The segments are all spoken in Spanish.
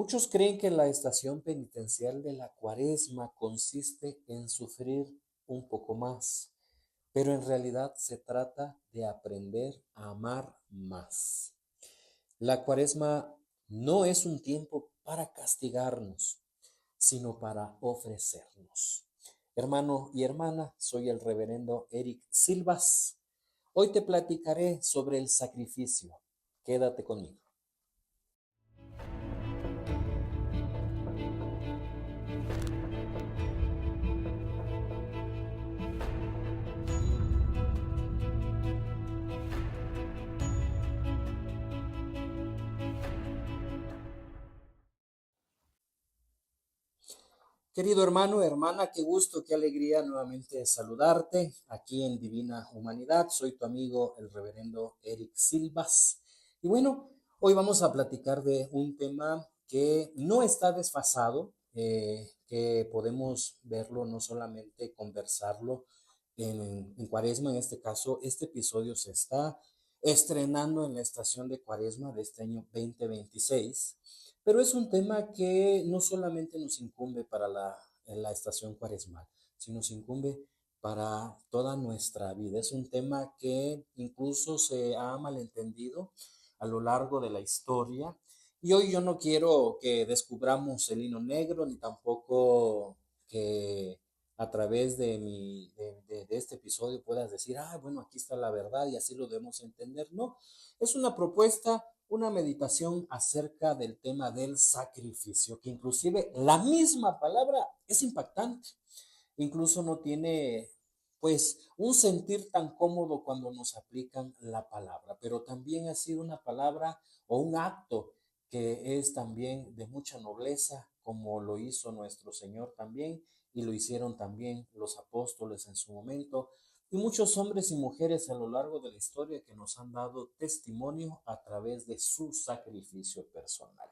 Muchos creen que la estación penitencial de la Cuaresma consiste en sufrir un poco más, pero en realidad se trata de aprender a amar más. La Cuaresma no es un tiempo para castigarnos, sino para ofrecernos. Hermano y hermana, soy el reverendo Eric Silvas. Hoy te platicaré sobre el sacrificio. Quédate conmigo. Querido hermano, hermana, qué gusto, qué alegría nuevamente saludarte aquí en Divina Humanidad. Soy tu amigo, el reverendo Eric Silvas. Y bueno, hoy vamos a platicar de un tema que no está desfasado, que podemos verlo, no solamente conversarlo en Cuaresma. En este caso, este episodio se está estrenando en la estación de Cuaresma de este año 2026. Pero es un tema que no solamente nos incumbe para la estación cuaresmal, sino nos incumbe para toda nuestra vida. Es un tema que incluso se ha malentendido a lo largo de la historia. Y hoy yo no quiero que descubramos el hilo negro, ni tampoco que a través de este episodio puedas decir, ah, bueno, aquí está la verdad y así lo debemos entender. No, es una propuesta, una meditación acerca del tema del sacrificio, que inclusive la misma palabra es impactante. Incluso no tiene, pues, un sentir tan cómodo cuando nos aplican la palabra, pero también ha sido una palabra o un acto que es también de mucha nobleza, como lo hizo nuestro Señor también, y lo hicieron también los apóstoles en su momento, y muchos hombres y mujeres a lo largo de la historia que nos han dado testimonio a través de su sacrificio personal.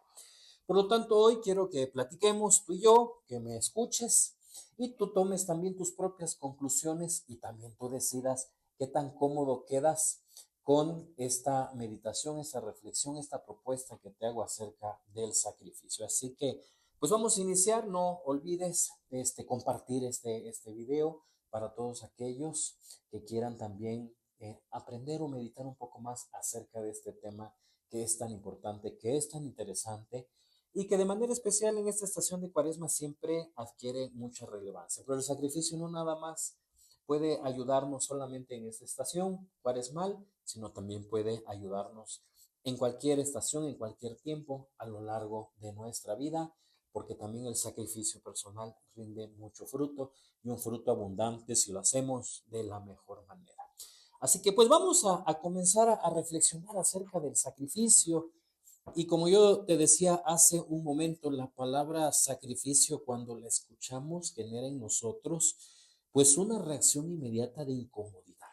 Por lo tanto, hoy quiero que platiquemos tú y yo, que me escuches y tú tomes también tus propias conclusiones y también tú decidas qué tan cómodo quedas con esta meditación, esta reflexión, esta propuesta que te hago acerca del sacrificio. Así que, pues vamos a iniciar. No olvides compartir este video para todos aquellos que quieran también aprender o meditar un poco más acerca de este tema que es tan importante, que es tan interesante y que de manera especial en esta estación de Cuaresma siempre adquiere mucha relevancia. Pero el sacrificio no nada más puede ayudarnos solamente en esta estación cuaresmal, sino también puede ayudarnos en cualquier estación, en cualquier tiempo, a lo largo de nuestra vida, porque también el sacrificio personal rinde mucho fruto y un fruto abundante si lo hacemos de la mejor manera. Así que pues vamos a comenzar a reflexionar acerca del sacrificio. Y como yo te decía hace un momento, la palabra sacrificio, cuando la escuchamos, genera en nosotros pues una reacción inmediata de incomodidad.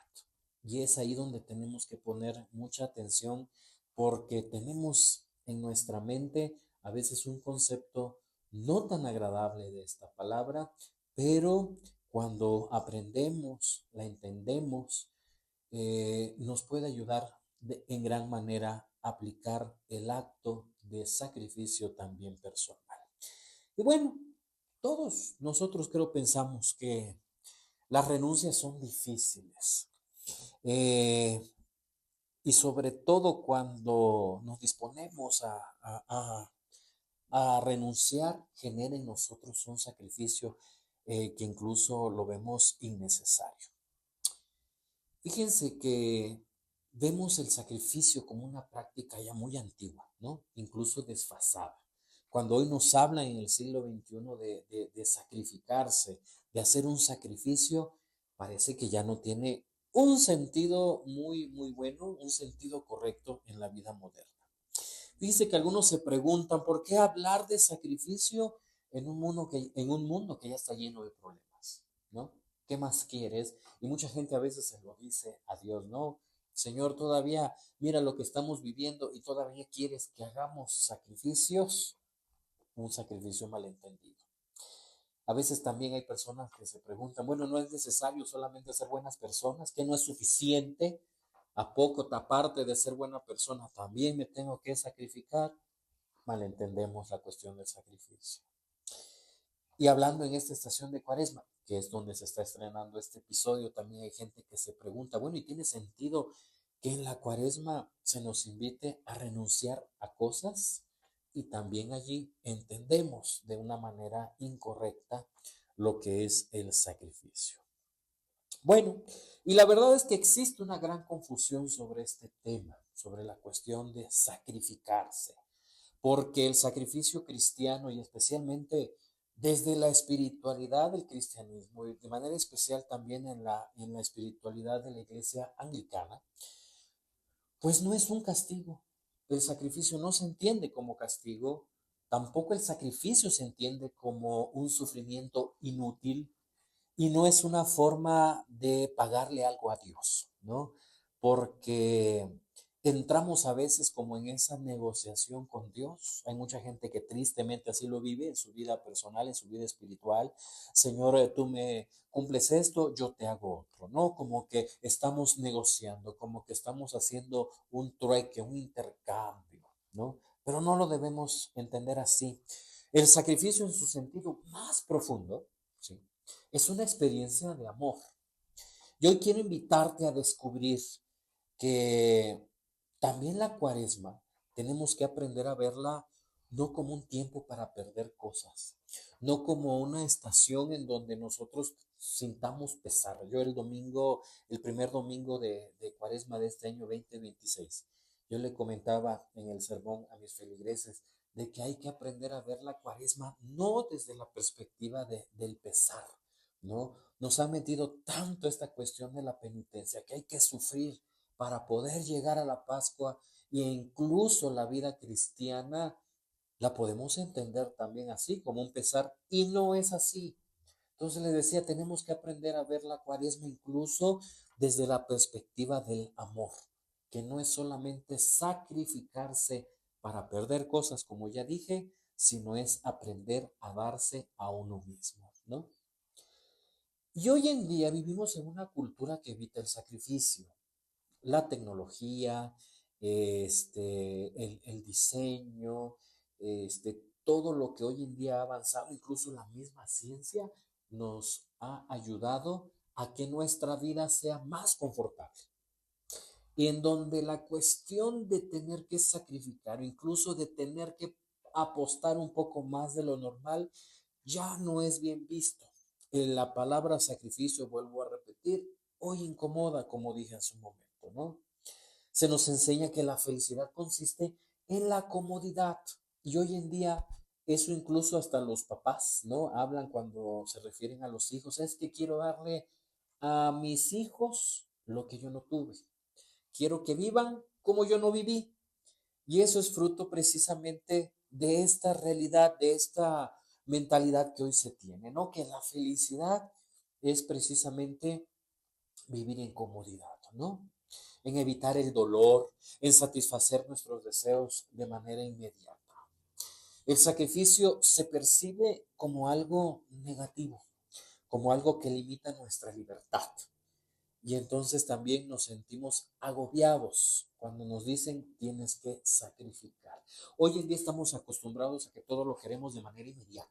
Y es ahí donde tenemos que poner mucha atención, porque tenemos en nuestra mente a veces un concepto no tan agradable de esta palabra, pero cuando aprendemos, la entendemos, nos puede ayudar en gran manera a aplicar el acto de sacrificio también personal. Y bueno, todos nosotros creo pensamos que las renuncias son difíciles. Eh, y sobre todo cuando nos disponemos a renunciar, genera en nosotros un sacrificio que incluso lo vemos innecesario. Fíjense que vemos el sacrificio como una práctica ya muy antigua, ¿no? Incluso desfasada. Cuando hoy nos hablan en el siglo XXI de sacrificarse, de hacer un sacrificio, parece que ya no tiene un sentido muy bueno, un sentido correcto en la vida moderna. Fíjense que algunos se preguntan, ¿por qué hablar de sacrificio en un mundo que ya está lleno de problemas? ¿No? ¿Qué más quieres? Y mucha gente a veces se lo dice a Dios, ¿no? Señor, todavía mira lo que estamos viviendo y todavía quieres que hagamos sacrificios, un sacrificio malentendido. A veces también hay personas que se preguntan, bueno, no es necesario solamente ser buenas personas, que no es suficiente. ¿A poco, aparte de ser buena persona, también me tengo que sacrificar? malentendemos la cuestión del sacrificio. Y hablando en esta estación de Cuaresma, que es donde se está estrenando este episodio, también hay gente que se pregunta, bueno, ¿y tiene sentido que en la Cuaresma se nos invite a renunciar a cosas? Y también allí entendemos de una manera incorrecta lo que es el sacrificio. Bueno, y la verdad es que existe una gran confusión sobre este tema, sobre la cuestión de sacrificarse, porque el sacrificio cristiano y especialmente desde la espiritualidad del cristianismo y de manera especial también en la espiritualidad de la iglesia anglicana, pues no es un castigo. El sacrificio no se entiende como castigo, tampoco el sacrificio se entiende como un sufrimiento inútil y no es una forma de pagarle algo a Dios, ¿no? Porque entramos a veces como en esa negociación con Dios. Hay mucha gente que tristemente así lo vive en su vida personal, en su vida espiritual. Señor, tú me cumples esto, yo te hago otro, ¿no? Como que estamos negociando, como que estamos haciendo un trueque, un intercambio, ¿no? Pero no lo debemos entender así. El sacrificio en su sentido más profundo, ¿sí? Es una experiencia de amor. Y hoy quiero invitarte a descubrir que también la cuaresma tenemos que aprender a verla no como un tiempo para perder cosas, no como una estación en donde nosotros sintamos pesar. Yo el primer domingo de cuaresma de este año 2026, yo le comentaba en el sermón a mis feligreses de que hay que aprender a ver la cuaresma no desde la perspectiva del pesar, ¿no? Nos ha metido tanto esta cuestión de la penitencia que hay que sufrir para poder llegar a la Pascua e incluso la vida cristiana la podemos entender también así, como un pesar, y no es así. Entonces les decía, tenemos que aprender a ver la cuaresma incluso desde la perspectiva del amor, que no es solamente sacrificarse para perder cosas, como ya dije, sino es aprender a darse a uno mismo, ¿no? Y hoy en día vivimos en una cultura que evita el sacrificio. La tecnología, el diseño, todo lo que hoy en día ha avanzado, incluso la misma ciencia, nos ha ayudado a que nuestra vida sea más confortable. Y en donde la cuestión de tener que sacrificar, incluso de tener que apostar un poco más de lo normal, ya no es bien visto. La palabra sacrificio, vuelvo a repetir, hoy incomoda, como dije hace un momento, ¿no? Se nos enseña que la felicidad consiste en la comodidad. Y hoy en día eso incluso hasta los papás, ¿no? Hablan cuando se refieren a los hijos. Es que quiero darle a mis hijos lo que yo no tuve. Quiero que vivan como yo no viví. Y eso es fruto precisamente de esta realidad, de esta mentalidad que hoy se tiene, ¿no? Que la felicidad es precisamente vivir en comodidad, ¿no? En evitar el dolor, en satisfacer nuestros deseos de manera inmediata. El sacrificio se percibe como algo negativo, como algo que limita nuestra libertad. Y entonces también nos sentimos agobiados cuando nos dicen tienes que sacrificar. Hoy en día estamos acostumbrados a que todo lo queremos de manera inmediata.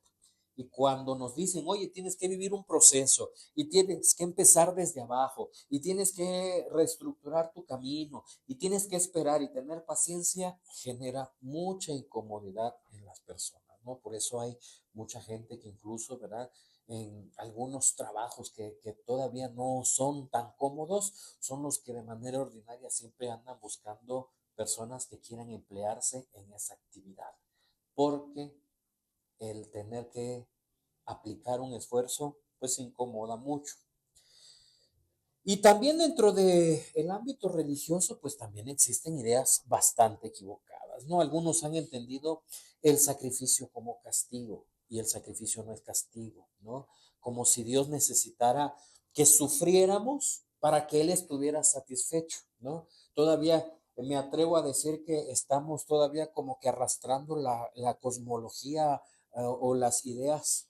Y cuando nos dicen, oye, tienes que vivir un proceso y tienes que empezar desde abajo y tienes que reestructurar tu camino y tienes que esperar y tener paciencia, genera mucha incomodidad en las personas, ¿no? Por eso hay mucha gente que incluso, ¿verdad? En algunos trabajos que todavía no son tan cómodos, son los que de manera ordinaria siempre andan buscando personas que quieran emplearse en esa actividad. Porque el tener que aplicar un esfuerzo, pues incomoda mucho. Y también dentro del ámbito religioso, pues también existen ideas bastante equivocadas, ¿no? Algunos han entendido el sacrificio como castigo y el sacrificio no es castigo, ¿no? Como si Dios necesitara que sufriéramos para que Él estuviera satisfecho, ¿no? Todavía me atrevo a decir que estamos todavía como que arrastrando la cosmología o las ideas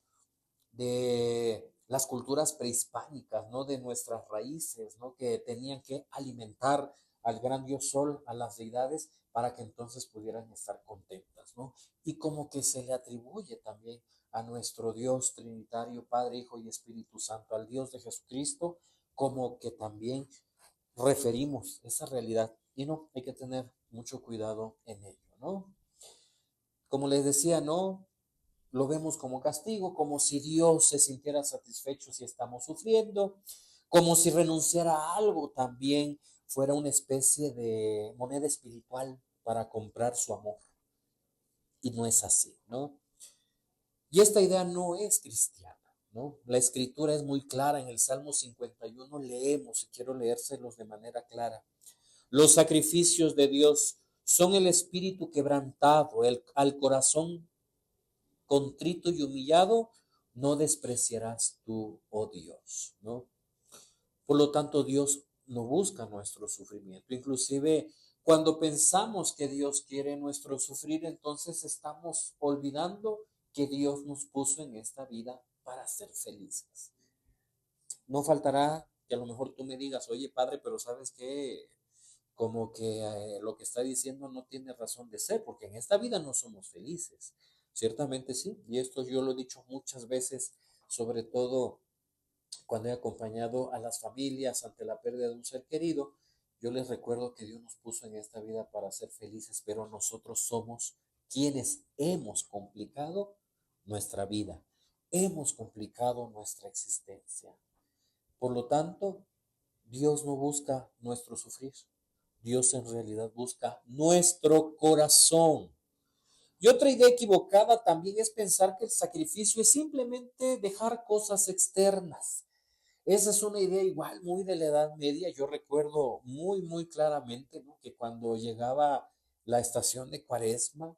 de las culturas prehispánicas, ¿no? De nuestras raíces, ¿no? Que tenían que alimentar al gran dios sol, a las deidades, para que entonces pudieran estar contentas, ¿no? Y como que se le atribuye también a nuestro Dios Trinitario, Padre, Hijo y Espíritu Santo, al Dios de Jesucristo, como que también referimos esa realidad. Y no, hay que tener mucho cuidado en ello, ¿no? Como les decía, no lo vemos como castigo, como si Dios se sintiera satisfecho si estamos sufriendo, como si renunciara a algo también fuera una especie de moneda espiritual para comprar su amor. Y no es así, ¿no? Y esta idea no es cristiana, ¿no? La escritura es muy clara. En el Salmo 51 leemos, y quiero leérselos de manera clara. Los sacrificios de Dios son el espíritu quebrantado, al corazón contrito y humillado, no despreciarás tú, oh Dios, ¿no? Por lo tanto, Dios no busca nuestro sufrimiento. Inclusive, cuando pensamos que Dios quiere nuestro sufrir, entonces estamos olvidando que Dios nos puso en esta vida para ser felices. No faltará que a lo mejor tú me digas, oye, padre, pero ¿sabes qué? Como que lo que está diciendo no tiene razón de ser, porque en esta vida no somos felices. Ciertamente sí, y esto yo lo he dicho muchas veces, sobre todo cuando he acompañado a las familias ante la pérdida de un ser querido. Yo les recuerdo que Dios nos puso en esta vida para ser felices, pero nosotros somos quienes hemos complicado nuestra vida, hemos complicado nuestra existencia. Por lo tanto, Dios no busca nuestro sufrir. Dios en realidad busca nuestro corazón. Y otra idea equivocada también es pensar que el sacrificio es simplemente dejar cosas externas. Esa es una idea igual muy de la Edad Media. Yo recuerdo muy claramente, ¿no?, que cuando llegaba la estación de Cuaresma,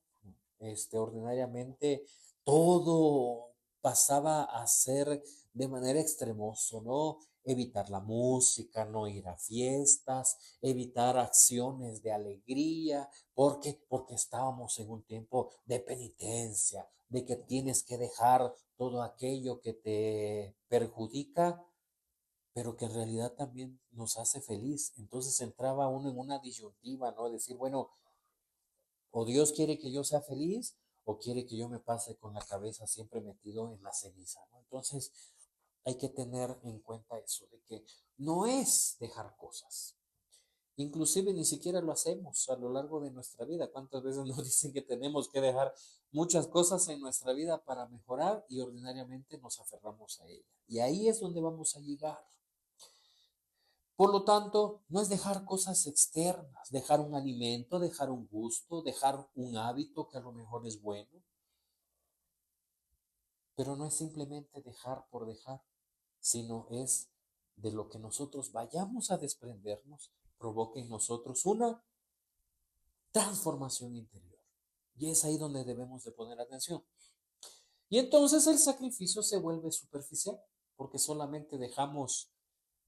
ordinariamente todo pasaba a ser de manera extremoso, ¿no? Evitar la música, no ir a fiestas, evitar acciones de alegría. ¿Por qué? Porque estábamos en un tiempo de penitencia, de que tienes que dejar todo aquello que te perjudica, pero que en realidad también nos hace feliz. Entonces entraba uno en una disyuntiva, ¿no? Decir, bueno, o Dios quiere que yo sea feliz o quiere que yo me pase con la cabeza siempre metido en la ceniza, ¿no? Entonces hay que tener en cuenta eso, de que no es dejar cosas. Inclusive ni siquiera lo hacemos a lo largo de nuestra vida. ¿Cuántas veces nos dicen que tenemos que dejar muchas cosas en nuestra vida para mejorar y ordinariamente nos aferramos a ella? Y ahí es donde vamos a llegar. Por lo tanto, no es dejar cosas externas, dejar un alimento, dejar un gusto, dejar un hábito que a lo mejor es bueno, pero no es simplemente dejar por dejar, sino es de lo que nosotros vayamos a desprendernos, provoque en nosotros una transformación interior. Y es ahí donde debemos de poner atención. Y entonces el sacrificio se vuelve superficial, porque solamente dejamos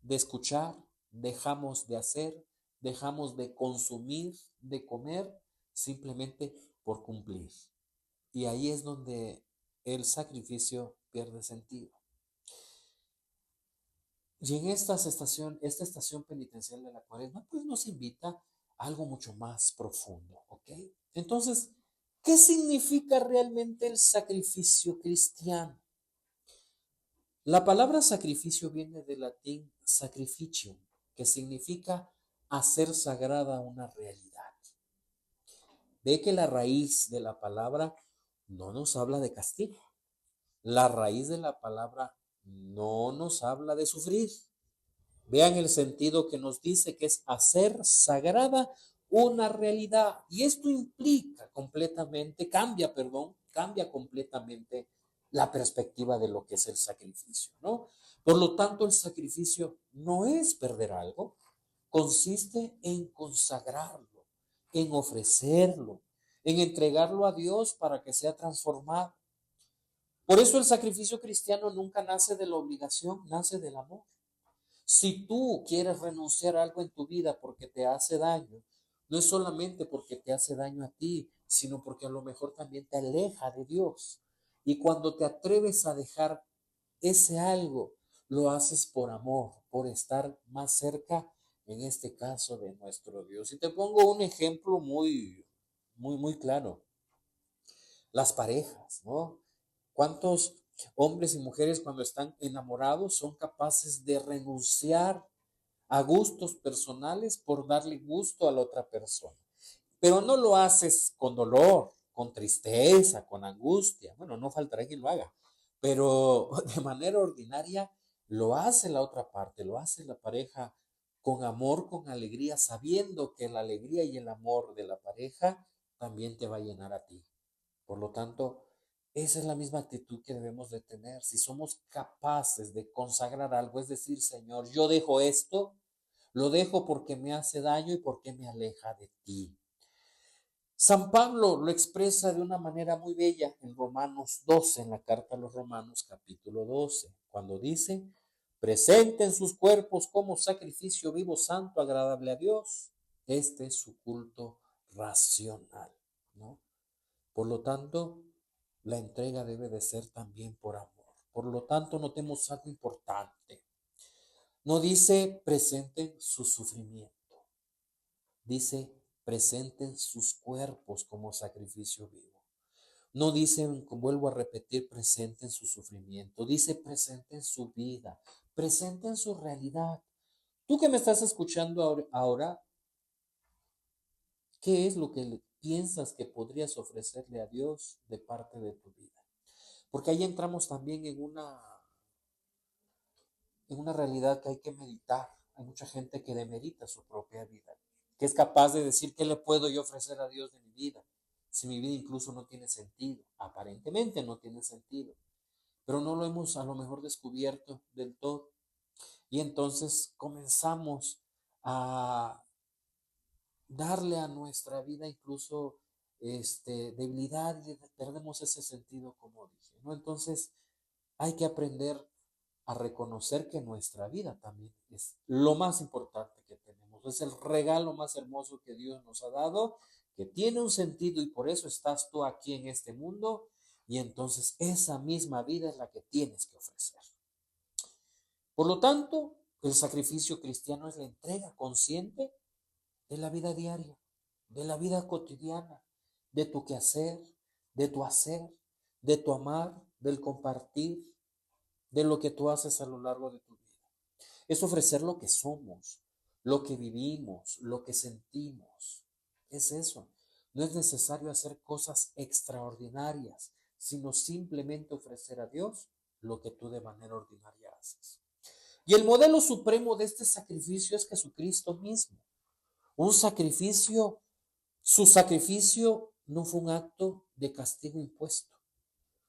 de escuchar, dejamos de hacer, dejamos de consumir, de comer, simplemente por cumplir. Y ahí es donde el sacrificio pierde sentido. Y en esta estación penitencial de la Cuaresma, pues nos invita a algo mucho más profundo, ¿ok? Entonces, ¿qué significa realmente el sacrificio cristiano? La palabra sacrificio viene del latín sacrificium, que significa hacer sagrada una realidad. Ve que la raíz de la palabra no nos habla de castigo. La raíz de la palabra no nos habla de sufrir. Vean el sentido que nos dice, que es hacer sagrada una realidad. Y esto cambia completamente la perspectiva de lo que es el sacrificio, ¿no? Por lo tanto, el sacrificio no es perder algo, consiste en consagrarlo, en ofrecerlo, en entregarlo a Dios para que sea transformado. Por eso el sacrificio cristiano nunca nace de la obligación, nace del amor. Si tú quieres renunciar a algo en tu vida porque te hace daño, no es solamente porque te hace daño a ti, sino porque a lo mejor también te aleja de Dios. Y cuando te atreves a dejar ese algo, lo haces por amor, por estar más cerca en este caso de nuestro Dios. Y te pongo un ejemplo muy claro. Las parejas, ¿no? ¿Cuántos hombres y mujeres cuando están enamorados son capaces de renunciar a gustos personales por darle gusto a la otra persona? Pero no lo haces con dolor, con tristeza, con angustia. Bueno, no faltará quien lo haga, pero de manera ordinaria lo hace la otra parte, lo hace la pareja con amor, con alegría, sabiendo que la alegría y el amor de la pareja también te va a llenar a ti. Por lo tanto, esa es la misma actitud que debemos de tener. Si somos capaces de consagrar algo, es decir, Señor, yo dejo esto, lo dejo porque me hace daño y porque me aleja de ti. San Pablo lo expresa de una manera muy bella en Romanos 12, en la carta a los Romanos capítulo 12, cuando dice, presenten sus cuerpos como sacrificio vivo, santo, agradable a Dios. Este es su culto racional, ¿no? Por lo tanto, la entrega debe de ser también por amor. Por lo tanto, notemos algo importante. No dice presenten su sufrimiento, dice presenten sus cuerpos como sacrificio vivo. No dicen, vuelvo a repetir, presenten su sufrimiento, dice presenten su vida, presenten su realidad. Tú que me estás escuchando ahora, ¿qué es lo que piensas que podrías ofrecerle a Dios de parte de tu vida? Porque ahí entramos también en una realidad que hay que meditar. Hay mucha gente que demerita su propia vida, que es capaz de decir, ¿qué le puedo yo ofrecer a Dios de mi vida? Si mi vida incluso no tiene sentido, aparentemente no tiene sentido, pero no lo hemos a lo mejor descubierto del todo. Y entonces comenzamos a darle a nuestra vida incluso debilidad y perdemos ese sentido, como dije, ¿no? Entonces hay que aprender a reconocer que nuestra vida también es lo más importante que tenemos, es el regalo más hermoso que Dios nos ha dado, que tiene un sentido y por eso estás tú aquí en este mundo y entonces esa misma vida es la que tienes que ofrecer. Por lo tanto, el sacrificio cristiano es la entrega consciente de la vida diaria, de la vida cotidiana, de tu quehacer, de tu hacer, de tu amar, del compartir, de lo que tú haces a lo largo de tu vida. Es ofrecer lo que somos, lo que vivimos, lo que sentimos. Es eso. No es necesario hacer cosas extraordinarias, sino simplemente ofrecer a Dios lo que tú de manera ordinaria haces. Y el modelo supremo de este sacrificio es Jesucristo mismo. Un sacrificio, su sacrificio no fue un acto de castigo impuesto.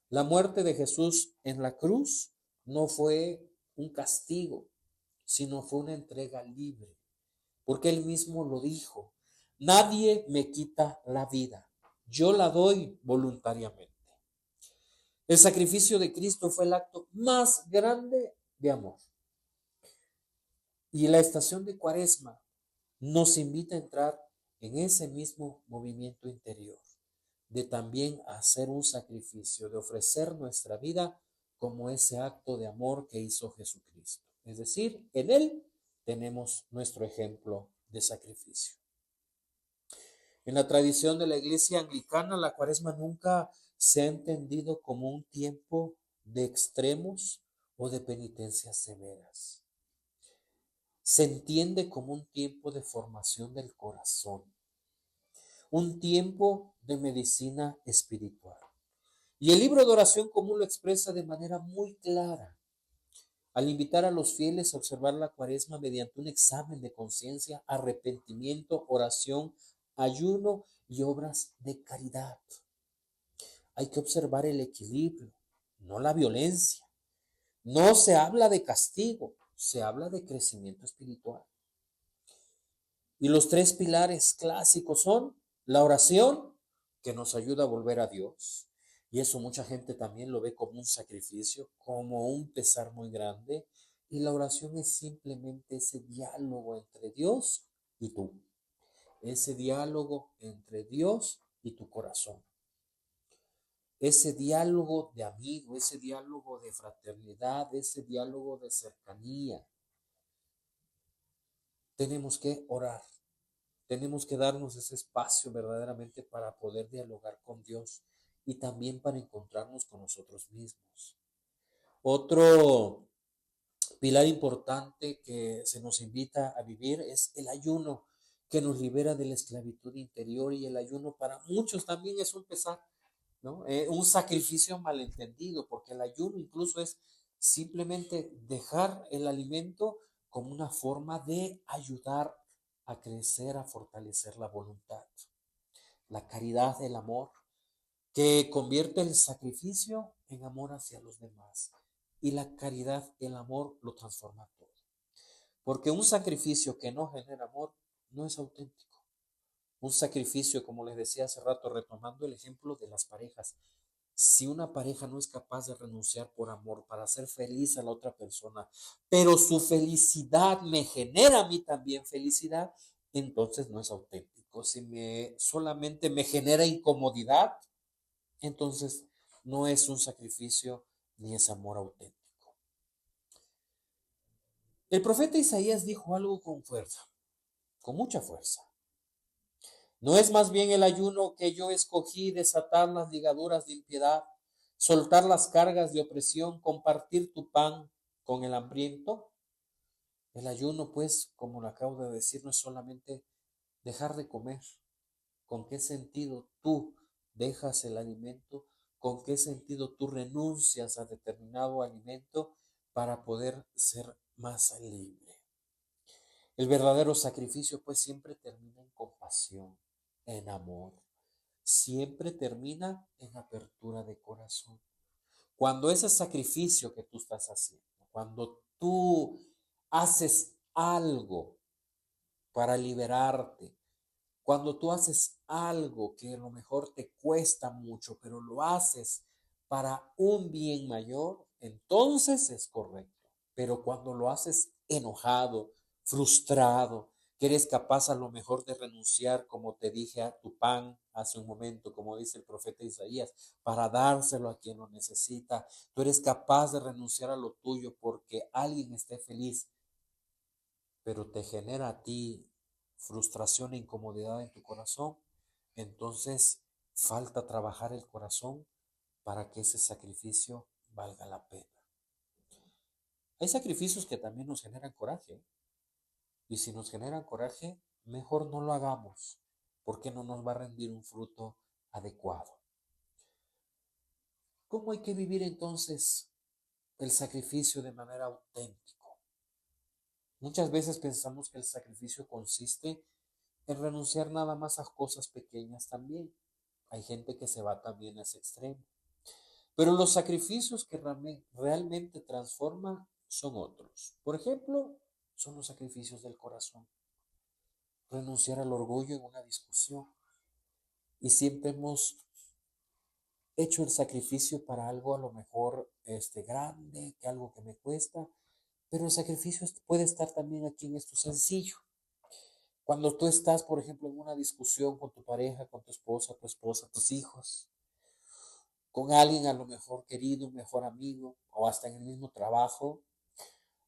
La muerte de Jesús en la cruz no fue un castigo, sino fue una entrega libre, porque él mismo lo dijo, nadie me quita la vida, yo la doy voluntariamente. El sacrificio de Cristo fue el acto más grande de amor. Y la estación de Cuaresma nos invita a entrar en ese mismo movimiento interior, de también hacer un sacrificio, de ofrecer nuestra vida como ese acto de amor que hizo Jesucristo. Es decir, en Él tenemos nuestro ejemplo de sacrificio. En la tradición de la iglesia anglicana, la Cuaresma nunca se ha entendido como un tiempo de extremos o de penitencias severas. Se entiende como un tiempo de formación del corazón, un tiempo de medicina espiritual. Y el libro de oración común lo expresa de manera muy clara al invitar a los fieles a observar la Cuaresma mediante un examen de conciencia, arrepentimiento, oración, ayuno y obras de caridad. Hay que observar el equilibrio, no la violencia. No se habla de castigo, se habla de crecimiento espiritual. Y los tres pilares clásicos son la oración, que nos ayuda a volver a Dios. Y eso mucha gente también lo ve como un sacrificio, como un pesar muy grande. Y la oración es simplemente ese diálogo entre Dios y tú. Ese diálogo entre Dios y tu corazón. Ese diálogo de amigo, ese diálogo de fraternidad, ese diálogo de cercanía. tenemos que orar, tenemos que darnos ese espacio verdaderamente para poder dialogar con Dios y también para encontrarnos con nosotros mismos. Otro pilar importante que se nos invita a vivir es el ayuno, que nos libera de la esclavitud interior, y el ayuno para muchos también es un pesar, ¿no? Un sacrificio malentendido, porque el ayuno incluso es simplemente dejar el alimento como una forma de ayudar a crecer, a fortalecer la voluntad. La caridad, el amor, que convierte el sacrificio en amor hacia los demás. Y la caridad, el amor, lo transforma todo. Porque un sacrificio que no genera amor no es auténtico. Un sacrificio, como les decía hace rato, retomando el ejemplo de las parejas, si una pareja no es capaz de renunciar por amor para hacer feliz a la otra persona, pero su felicidad me genera a mí también felicidad, entonces no es auténtico. Si solamente me genera incomodidad, entonces no es un sacrificio ni es amor auténtico. El profeta Isaías dijo algo con fuerza, con mucha fuerza. ¿No es más bien el ayuno que yo escogí desatar las ligaduras de impiedad, soltar las cargas de opresión, compartir tu pan con el hambriento? El ayuno, pues, como lo acabo de decir, no es solamente dejar de comer. ¿Con qué sentido tú dejas el alimento? ¿Con qué sentido tú renuncias a determinado alimento para poder ser más libre? El verdadero sacrificio, pues, siempre termina en compasión, en amor. Siempre termina en apertura de corazón. Cuando ese sacrificio que tú estás haciendo, cuando tú haces algo para liberarte, cuando tú haces algo que a lo mejor te cuesta mucho, pero lo haces para un bien mayor, entonces es correcto. Pero cuando lo haces enojado, frustrado, que eres capaz a lo mejor de renunciar, como te dije, a tu pan hace un momento, como dice el profeta Isaías, para dárselo a quien lo necesita, tú eres capaz de renunciar a lo tuyo porque alguien esté feliz, pero te genera a ti frustración e incomodidad en tu corazón, entonces falta trabajar el corazón para que ese sacrificio valga la pena. Hay sacrificios que también nos generan coraje, y si nos generan coraje, mejor no lo hagamos, porque no nos va a rendir un fruto adecuado. ¿Cómo hay que vivir entonces el sacrificio de manera auténtica? Muchas veces pensamos que el sacrificio consiste en renunciar nada más a cosas pequeñas también. Hay gente que se va también a ese extremo. Pero los sacrificios que realmente transforman son otros. Por ejemplo, son los sacrificios del corazón. Renunciar al orgullo en una discusión. Y siempre hemos hecho el sacrificio para algo a lo mejor grande, que algo que me cuesta. Pero el sacrificio puede estar también aquí en esto sencillo. Cuando tú estás, por ejemplo, en una discusión con tu pareja, con tu esposa, tus hijos, con alguien a lo mejor querido, un mejor amigo o hasta en el mismo trabajo,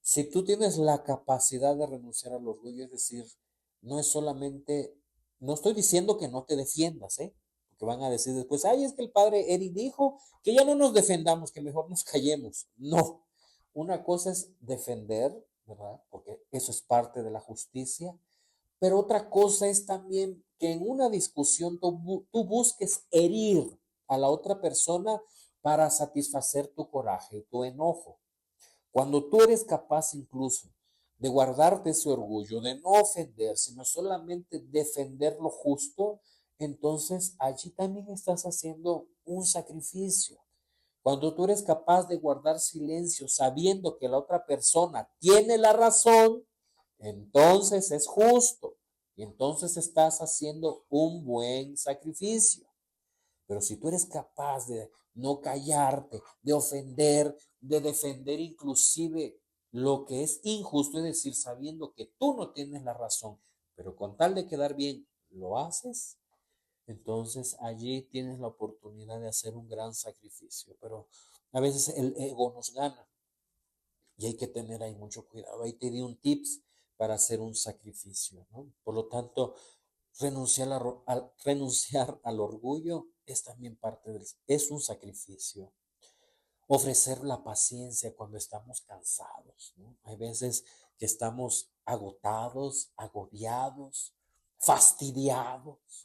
si tú tienes la capacidad de renunciar al orgullo, es decir, no es solamente, no estoy diciendo que no te defiendas, ¿eh? Porque van a decir después, ay, es que el padre Eric dijo que ya no nos defendamos, que mejor nos callemos. No, una cosa es defender, ¿verdad? Porque eso es parte de la justicia, pero otra cosa es también que en una discusión tú busques herir a la otra persona para satisfacer tu coraje y tu enojo. Cuando tú eres capaz incluso de guardarte ese orgullo, de no ofender, sino solamente defender lo justo, entonces allí también estás haciendo un sacrificio. Cuando tú eres capaz de guardar silencio sabiendo que la otra persona tiene la razón, entonces es justo y entonces estás haciendo un buen sacrificio. Pero si tú eres capaz de no callarte, de ofender, de defender inclusive lo que es injusto, es decir, sabiendo que tú no tienes la razón, pero con tal de quedar bien, lo haces, entonces allí tienes la oportunidad de hacer un gran sacrificio. Pero a veces el ego nos gana y hay que tener ahí mucho cuidado. Ahí te di un tips para hacer un sacrificio, ¿no? Por lo tanto, renunciar al orgullo es también es un sacrificio. Ofrecer la paciencia cuando estamos cansados, ¿no? Hay veces que estamos agotados, agobiados, fastidiados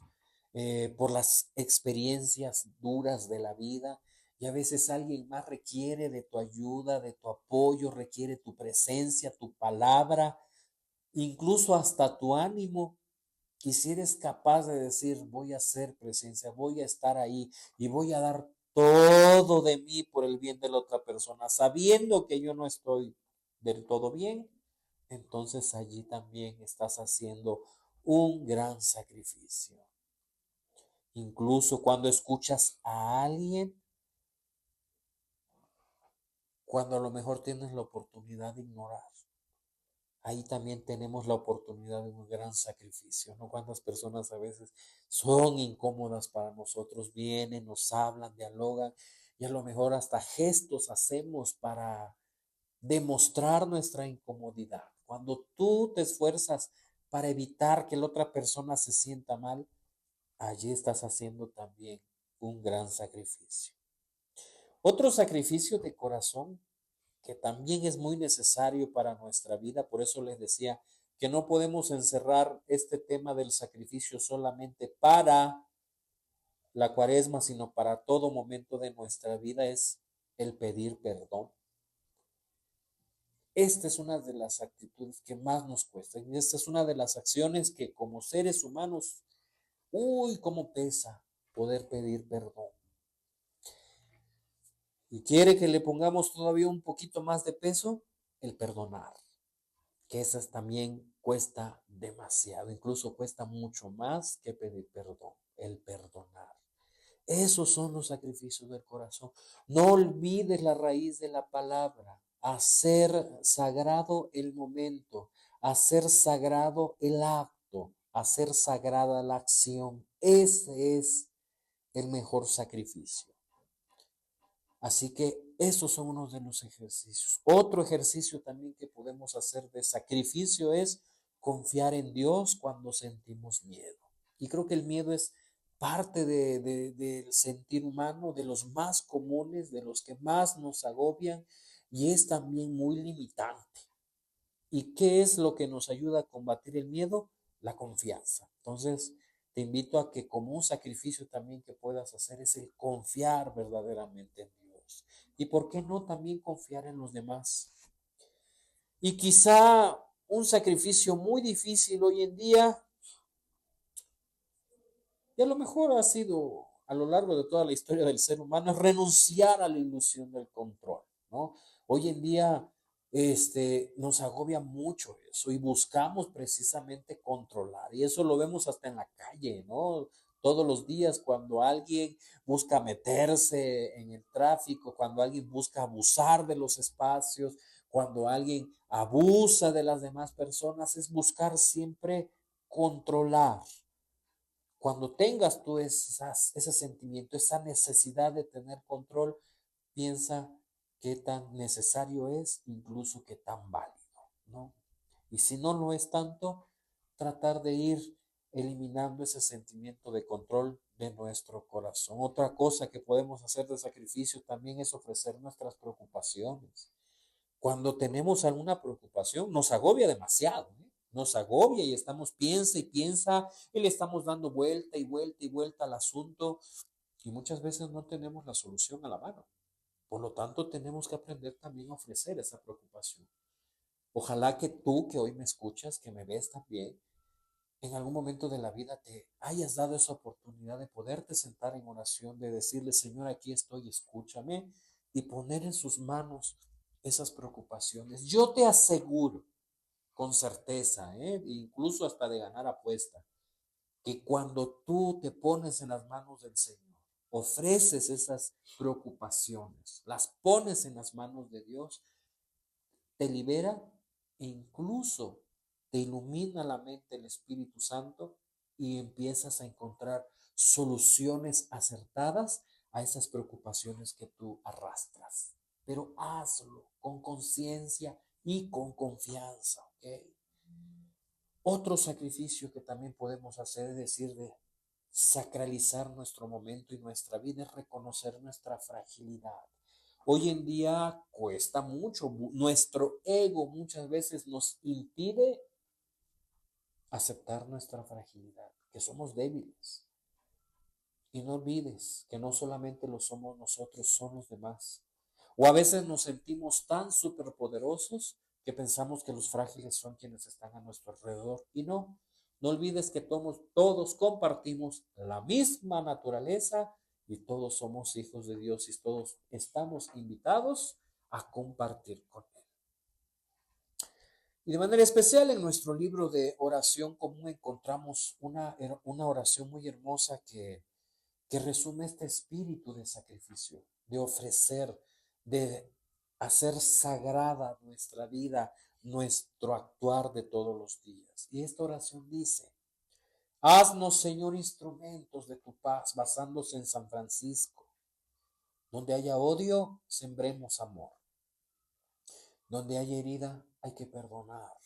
por las experiencias duras de la vida, y a veces alguien más requiere de tu ayuda, de tu apoyo, requiere tu presencia, tu palabra, incluso hasta tu ánimo. Y si eres capaz de decir, voy a hacer presencia, voy a estar ahí y voy a dar todo de mí por el bien de la otra persona, sabiendo que yo no estoy del todo bien, entonces allí también estás haciendo un gran sacrificio. Incluso cuando escuchas a alguien, cuando a lo mejor tienes la oportunidad de ignorar, ahí también tenemos la oportunidad de un gran sacrificio, ¿no? Cuántas personas a veces son incómodas para nosotros, vienen, nos hablan, dialogan, y a lo mejor hasta gestos hacemos para demostrar nuestra incomodidad. Cuando tú te esfuerzas para evitar que la otra persona se sienta mal, allí estás haciendo también un gran sacrificio. Otro sacrificio de corazón que también es muy necesario para nuestra vida. Por eso les decía que no podemos encerrar este tema del sacrificio solamente para la cuaresma, sino para todo momento de nuestra vida, es el pedir perdón. Esta es una de las actitudes que más nos cuesta. Y esta es una de las acciones que como seres humanos, uy, cómo pesa poder pedir perdón. Y quiere que le pongamos todavía un poquito más de peso, el perdonar. Que esas también cuesta demasiado, incluso cuesta mucho más que pedir perdón, el perdonar. Esos son los sacrificios del corazón. No olvides la raíz de la palabra, hacer sagrado el momento, hacer sagrado el acto, hacer sagrada la acción. Ese es el mejor sacrificio. Así que esos son unos de los ejercicios. Otro ejercicio también que podemos hacer de sacrificio es confiar en Dios cuando sentimos miedo. Y creo que el miedo es parte del sentir humano, de los más comunes, de los que más nos agobian y es también muy limitante. ¿Y qué es lo que nos ayuda a combatir el miedo? La confianza. Entonces, te invito a que como un sacrificio también que puedas hacer es el confiar verdaderamente en Dios. ¿Y por qué no también confiar en los demás? Y quizá un sacrificio muy difícil hoy en día, y a lo mejor ha sido a lo largo de toda la historia del ser humano, es renunciar a la ilusión del control, ¿no? Hoy en día nos agobia mucho eso y buscamos precisamente controlar. Y eso lo vemos hasta en la calle, ¿no? Todos los días cuando alguien busca meterse en el tráfico, cuando alguien busca abusar de los espacios, cuando alguien abusa de las demás personas, es buscar siempre controlar. Cuando tengas tú ese sentimiento, esa necesidad de tener control, piensa qué tan necesario es, incluso qué tan válido, ¿no? Y si no lo es tanto, tratar de ir eliminando ese sentimiento de control de nuestro corazón. Otra cosa que podemos hacer de sacrificio también es ofrecer nuestras preocupaciones. Cuando tenemos alguna preocupación, nos agobia demasiado, ¿eh? Nos agobia y estamos piensa y piensa y le estamos dando vuelta y vuelta y vuelta al asunto y muchas veces no tenemos la solución a la mano. Por lo tanto, tenemos que aprender también a ofrecer esa preocupación. Ojalá que tú que hoy me escuchas, que me ves también, en algún momento de la vida te hayas dado esa oportunidad de poderte sentar en oración, de decirle, Señor, aquí estoy, escúchame, y poner en sus manos esas preocupaciones. Yo te aseguro, con certeza, incluso hasta de ganar apuesta, que cuando tú te pones en las manos del Señor, ofreces esas preocupaciones, las pones en las manos de Dios, te libera e incluso te ilumina la mente el Espíritu Santo y empiezas a encontrar soluciones acertadas a esas preocupaciones que tú arrastras. Pero hazlo con conciencia y con confianza, ¿ok? Otro sacrificio que también podemos hacer es decir de sacralizar nuestro momento y nuestra vida, es reconocer nuestra fragilidad. Hoy en día cuesta mucho, nuestro ego muchas veces nos impide aceptar nuestra fragilidad, que somos débiles. Y no olvides que no solamente lo somos nosotros, son los demás. O a veces nos sentimos tan superpoderosos que pensamos que los frágiles son quienes están a nuestro alrededor. Y no, no olvides que todos compartimos la misma naturaleza y todos somos hijos de Dios y todos estamos invitados a compartir con Él. Y de manera especial en nuestro libro de oración común encontramos una oración muy hermosa que resume este espíritu de sacrificio, de ofrecer, de hacer sagrada nuestra vida, nuestro actuar de todos los días. Y esta oración dice: haznos, Señor, instrumentos de tu paz, basándose en San Francisco. Donde haya odio, sembremos amor. Donde haya herida, hay que perdonar.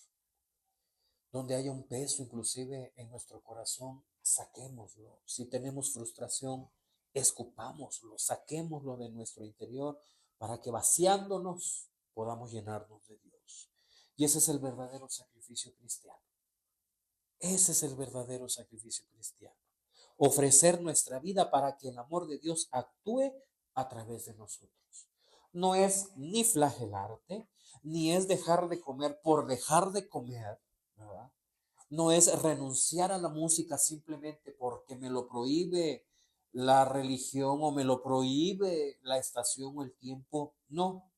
Donde haya un peso inclusive en nuestro corazón, saquémoslo. Si tenemos frustración, escupámoslo, saquémoslo de nuestro interior para que vaciándonos podamos llenarnos de Dios. Y ese es el verdadero sacrificio cristiano. Ese es el verdadero sacrificio cristiano. Ofrecer nuestra vida para que el amor de Dios actúe a través de nosotros. No es ni flagelarte, ni es dejar de comer por dejar de comer, ¿verdad? No es renunciar a la música simplemente porque me lo prohíbe la religión o me lo prohíbe la estación o el tiempo. No,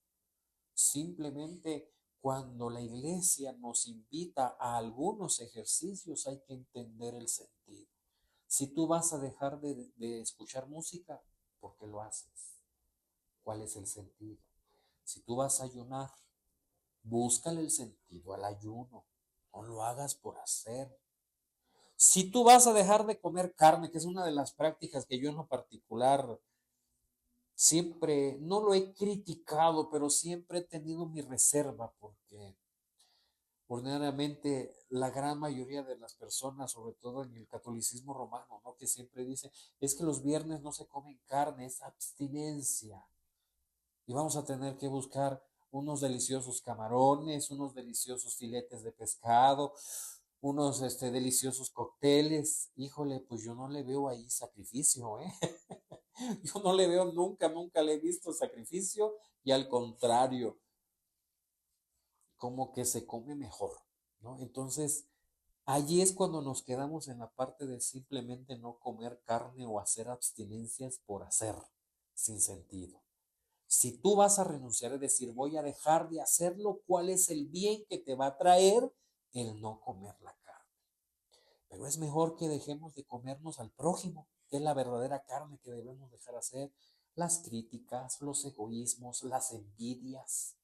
simplemente cuando la iglesia nos invita a algunos ejercicios hay que entender el sentido. Si tú vas a dejar de escuchar música, ¿por qué lo haces? ¿Cuál es el sentido? Si tú vas a ayunar, búscale el sentido al ayuno. No lo hagas por hacer. Si tú vas a dejar de comer carne, que es una de las prácticas que yo en lo particular siempre, no lo he criticado, pero siempre he tenido mi reserva, porque ordinariamente la gran mayoría de las personas, sobre todo en el catolicismo romano, ¿no? Que siempre dice, es que los viernes no se comen carne, es abstinencia. Y vamos a tener que buscar unos deliciosos camarones, unos deliciosos filetes de pescado, unos deliciosos cócteles. Híjole, pues yo no le veo ahí sacrificio, ¿eh? Yo no le veo nunca le he visto sacrificio, y al contrario, como que se come mejor, ¿no? Entonces, allí es cuando nos quedamos en la parte de simplemente no comer carne o hacer abstinencias por hacer, sin sentido. Si tú vas a renunciar, es decir, voy a dejar de hacerlo, ¿cuál es el bien que te va a traer el no comer la carne? Pero es mejor que dejemos de comernos al prójimo, que es la verdadera carne que debemos dejar hacer. Las críticas, los egoísmos, las envidias,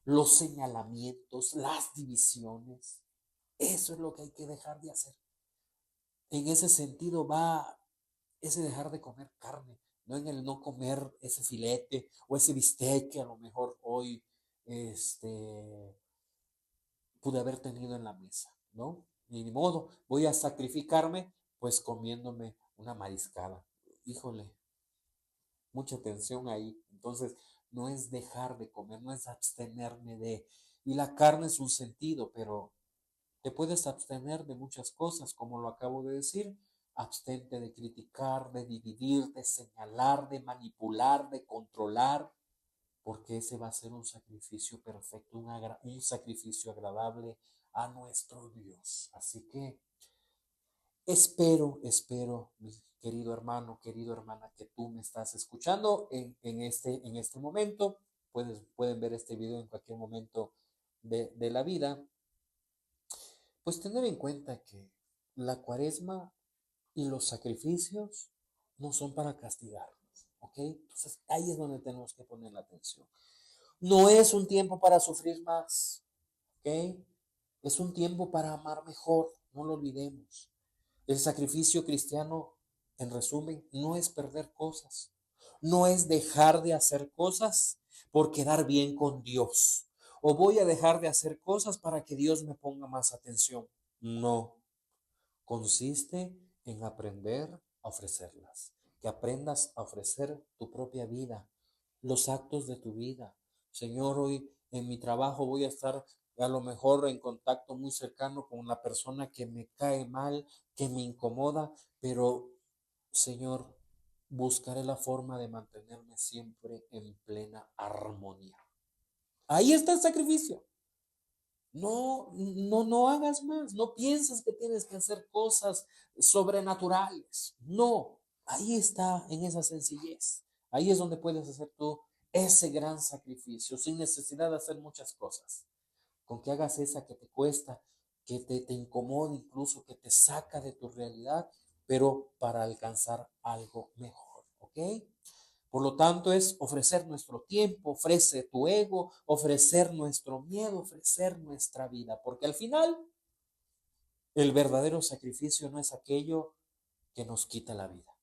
los señalamientos, las divisiones. Eso es lo que hay que dejar de hacer. En ese sentido va ese dejar de comer carne, no en el no comer ese filete o ese bistec que a lo mejor hoy pude haber tenido en la mesa, ¿no? Ni modo, voy a sacrificarme pues comiéndome una mariscada. Híjole, mucha tensión ahí. Entonces, no es dejar de comer, no es abstenerme de. Y la carne es un sentido, pero te puedes abstener de muchas cosas, como lo acabo de decir. Abstente de criticar, de dividir, de señalar, de manipular, de controlar, porque ese va a ser un sacrificio perfecto, un sacrificio agradable a nuestro Dios. Así que espero, mi querido hermano, querida hermana, que tú me estás escuchando en este momento. Pueden ver este video en cualquier momento de la vida. Pues tener en cuenta que la cuaresma y los sacrificios no son para castigarnos, ¿ok? Entonces ahí es donde tenemos que poner la atención. No es un tiempo para sufrir más, ¿ok? Es un tiempo para amar mejor, no lo olvidemos. El sacrificio cristiano, en resumen, no es perder cosas, no es dejar de hacer cosas por quedar bien con Dios, o voy a dejar de hacer cosas para que Dios me ponga más atención. No, consiste en aprender a ofrecerlas, que aprendas a ofrecer tu propia vida, los actos de tu vida. Señor, hoy en mi trabajo voy a estar a lo mejor en contacto muy cercano con una persona que me cae mal, que me incomoda, pero Señor, buscaré la forma de mantenerme siempre en plena armonía. Ahí está el sacrificio. No hagas más. No pienses que tienes que hacer cosas sobrenaturales. No, ahí está en esa sencillez. Ahí es donde puedes hacer tú ese gran sacrificio sin necesidad de hacer muchas cosas. Con que hagas esa que te cuesta, que te incomoda incluso, que te saca de tu realidad, pero para alcanzar algo mejor, ¿ok? Por lo tanto, es ofrecer nuestro tiempo, ofrece tu ego, ofrecer nuestro miedo, ofrecer nuestra vida, porque al final el verdadero sacrificio no es aquello que nos quita la vida.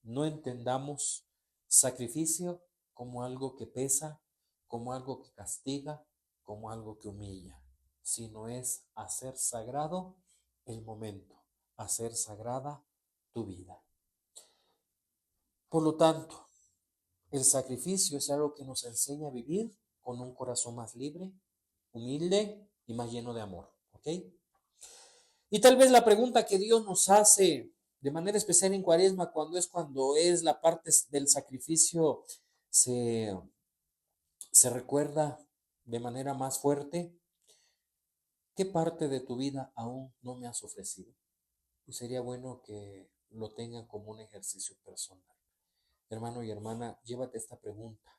No entendamos sacrificio como algo que pesa, como algo que castiga, como algo que humilla, sino es hacer sagrado el momento, hacer sagrada tu vida. Por lo tanto, el sacrificio es algo que nos enseña a vivir con un corazón más libre, humilde y más lleno de amor, ¿ok? Y tal vez la pregunta que Dios nos hace de manera especial en Cuaresma, cuando es la parte del sacrificio, se, se recuerda de manera más fuerte, ¿qué parte de tu vida aún no me has ofrecido? Y sería bueno que lo tengan como un ejercicio personal. Hermano y hermana, llévate esta pregunta.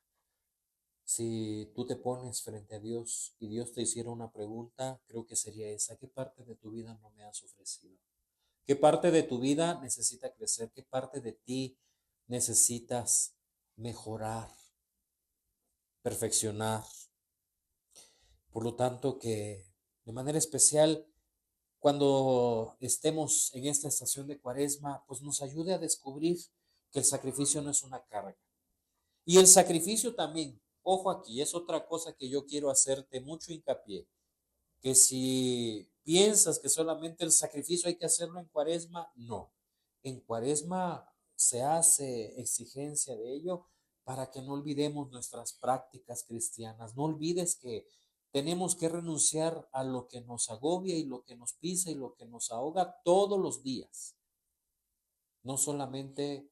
Si tú te pones frente a Dios y Dios te hiciera una pregunta, creo que sería esa: ¿qué parte de tu vida no me has ofrecido? ¿Qué parte de tu vida necesita crecer? ¿Qué parte de ti necesitas mejorar, perfeccionar? Por lo tanto, que de manera especial, cuando estemos en esta estación de Cuaresma, pues nos ayude a descubrir que el sacrificio no es una carga. Y el sacrificio también, ojo aquí, es otra cosa que yo quiero hacerte mucho hincapié, que si piensas que solamente el sacrificio hay que hacerlo en Cuaresma, no. En Cuaresma se hace exigencia de ello para que no olvidemos nuestras prácticas cristianas. No olvides que tenemos que renunciar a lo que nos agobia y lo que nos pisa y lo que nos ahoga todos los días, no solamente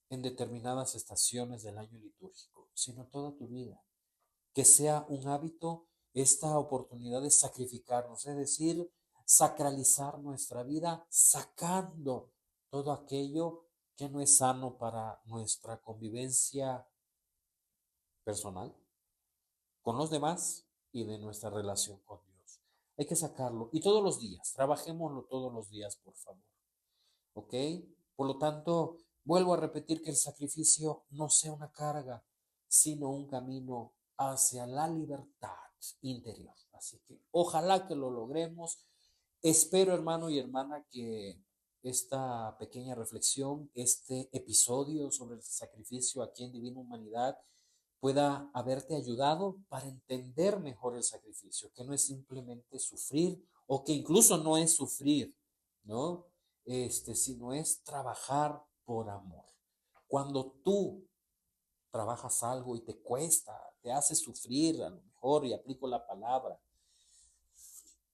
en determinadas estaciones del año litúrgico, sino toda tu vida. Que sea un hábito esta oportunidad de sacrificarnos, es decir, sacralizar nuestra vida, sacando todo aquello que no es sano para nuestra convivencia personal, con los demás y de nuestra relación con Dios. Hay que sacarlo y todos los días, trabajémoslo todos los días, por favor. ¿Ok? Por lo tanto, vuelvo a repetir que el sacrificio no sea una carga, sino un camino hacia la libertad interior. Así que ojalá que lo logremos. Espero, hermano y hermana, que esta pequeña reflexión, este episodio sobre el sacrificio aquí en Divina Humanidad, pueda haberte ayudado para entender mejor el sacrificio, que no es simplemente sufrir o que incluso no es sufrir, ¿no? Sino es trabajar por amor. Cuando tú trabajas algo y te cuesta, te hace sufrir a lo mejor, y aplico la palabra,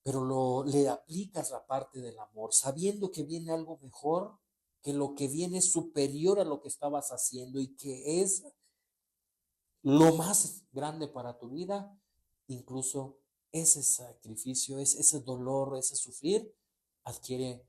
pero le aplicas la parte del amor, sabiendo que viene algo mejor, que lo que viene es superior a lo que estabas haciendo y que es lo más grande para tu vida, incluso ese sacrificio, ese dolor, ese sufrir, adquiere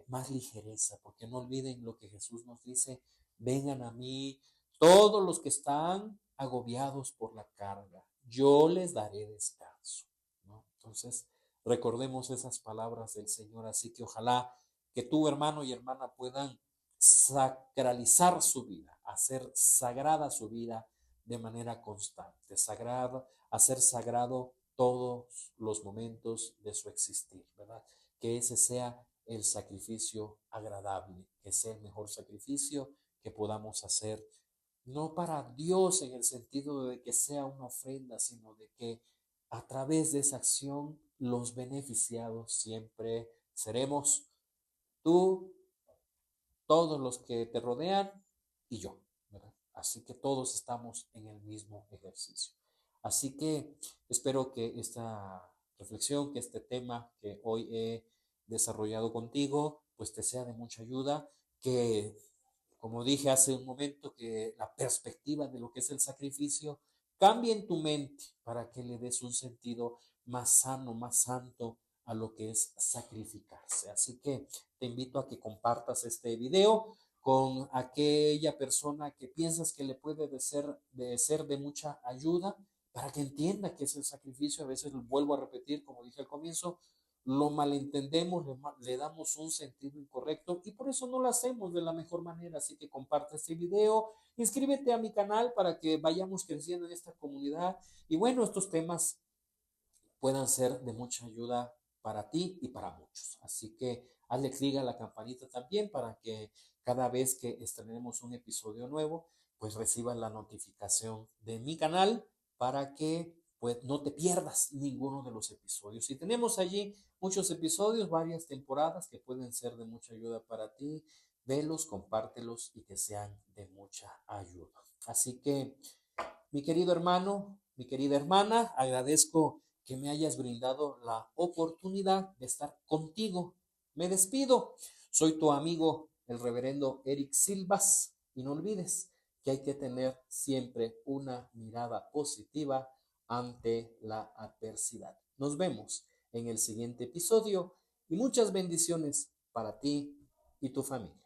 más ligereza, porque no olviden lo que Jesús nos dice: vengan a mí todos los que están agobiados por la carga, yo les daré descanso, ¿no? Entonces, recordemos esas palabras del Señor, así que ojalá que tu hermano y hermana puedan sacralizar su vida, hacer sagrada su vida de manera constante, sagrado, hacer sagrado todos los momentos de su existir, ¿verdad? Que ese sea el sacrificio agradable, que sea el mejor sacrificio que podamos hacer, no para Dios en el sentido de que sea una ofrenda, sino de que a través de esa acción, los beneficiados siempre seremos tú, todos los que te rodean y yo, ¿verdad? Así que todos estamos en el mismo ejercicio. Así que espero que esta reflexión, que este tema que hoy he desarrollado contigo, pues te sea de mucha ayuda, que como dije hace un momento, que la perspectiva de lo que es el sacrificio cambie en tu mente para que le des un sentido más sano, más santo a lo que es sacrificarse. Así que te invito a que compartas este video con aquella persona que piensas que le puede ser de mucha ayuda para que entienda que es el sacrificio. A veces vuelvo a repetir, como dije al comienzo, lo malentendemos, le damos un sentido incorrecto y por eso no lo hacemos de la mejor manera. Así que comparte este video, inscríbete a mi canal para que vayamos creciendo en esta comunidad y bueno, estos temas puedan ser de mucha ayuda para ti y para muchos. Así que hazle clic a la campanita también para que cada vez que estrenemos un episodio nuevo, pues recibas la notificación de mi canal para que pues no te pierdas ninguno de los episodios. Y tenemos allí muchos episodios, varias temporadas que pueden ser de mucha ayuda para ti. Velos, compártelos y que sean de mucha ayuda. Así que mi querido hermano, mi querida hermana, agradezco que me hayas brindado la oportunidad de estar contigo. Me despido. Soy tu amigo, el reverendo Eric Silvas, y no olvides que hay que tener siempre una mirada positiva ante la adversidad. Nos vemos en el siguiente episodio y muchas bendiciones para ti y tu familia.